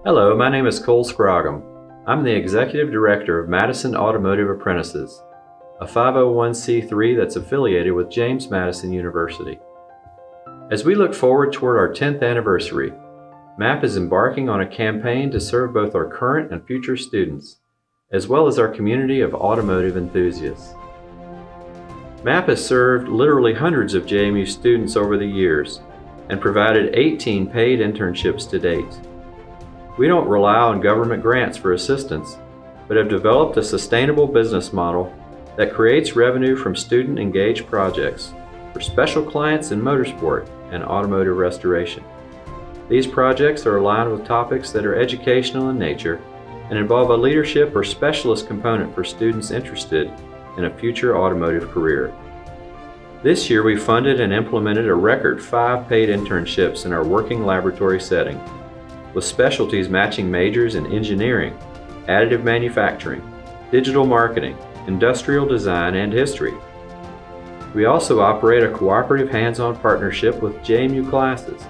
Hello, my name is Cole Scroggum. I'm the Executive Director of Madison Automotive Apprentices, a 501c3 that's affiliated with James Madison University. As we look forward toward our 10th anniversary, MAAP is embarking on a campaign to serve both our current and future students, as well as our community of automotive enthusiasts. MAAP has served literally hundreds of JMU students over the years and provided 18 paid internships to date. We don't rely on government grants for assistance, but have developed a sustainable business model that creates revenue from student-engaged projects for special clients in motorsport and automotive restoration. These projects are aligned with topics that are educational in nature and involve a leadership or specialist component for students interested in a future automotive career. This year we funded and implemented a record 5 paid internships in our working laboratory setting, with specialties matching majors in engineering, additive manufacturing, digital marketing, industrial design, and history. We also operate a cooperative hands-on partnership with JMU classes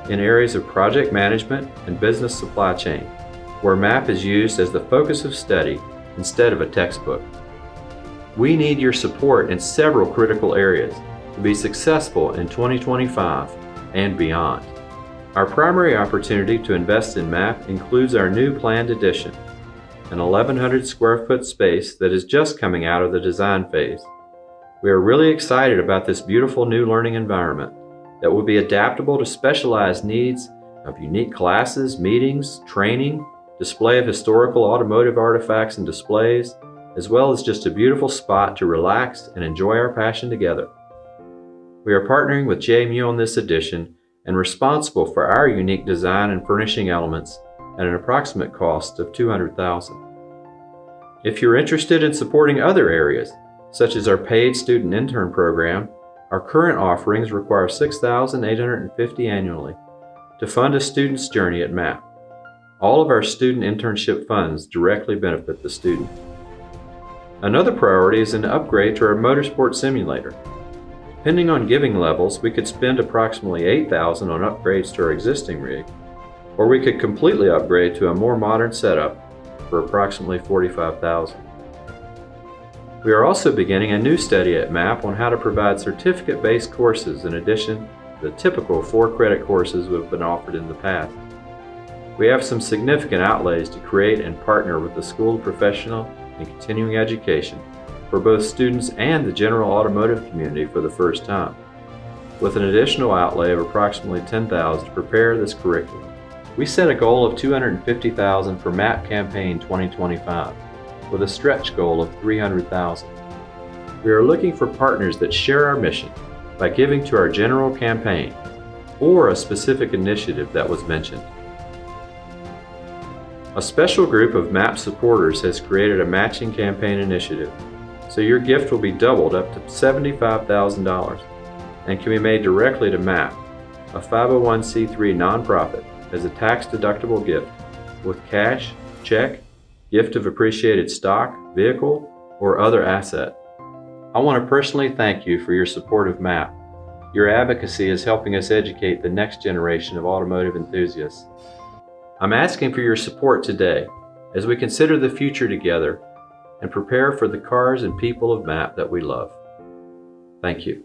in areas of project management and business supply chain, where MAAP is used as the focus of study instead of a textbook. We need your support in several critical areas to be successful in 2025 and beyond. Our primary opportunity to invest in MAAP includes our new planned addition, an 1,100 square foot space that is just coming out of the design phase. We are really excited about this beautiful new learning environment that will be adaptable to specialized needs of unique classes, meetings, training, display of historical automotive artifacts and displays, as well as just a beautiful spot to relax and enjoy our passion together. We are partnering with JMU on this addition and responsible for our unique design and furnishing elements at an approximate cost of $200,000. If you're interested in supporting other areas, such as our paid student intern program, our current offerings require $6,850 annually to fund a student's journey at MAAP. All of our student internship funds directly benefit the student. Another priority is an upgrade to our motorsport simulator. Depending on giving levels, we could spend approximately $8,000 on upgrades to our existing rig, or we could completely upgrade to a more modern setup for approximately $45,000. We are also beginning a new study at MAAP on how to provide certificate-based courses in addition to the typical 4-credit courses we've been offered in the past. We have some significant outlays to create and partner with the School of Professional and Continuing Education for both students and the general automotive community for the first time, with an additional outlay of approximately $10,000 to prepare this curriculum. We set a goal of $250,000 for MAAP Campaign 2025, with a stretch goal of $300,000. We are looking for partners that share our mission by giving to our general campaign or a specific initiative that was mentioned. A special group of MAAP supporters has created a matching campaign initiative, so your gift will be doubled up to $75,000 and can be made directly to MAAP, a 501c3 nonprofit, as a tax-deductible gift with cash, check, gift of appreciated stock, vehicle, or other asset. I want to personally thank you for your support of MAAP. Your advocacy is helping us educate the next generation of automotive enthusiasts. I'm asking for your support today as we consider the future together and prepare for the cars and people of MAAP that we love. Thank you.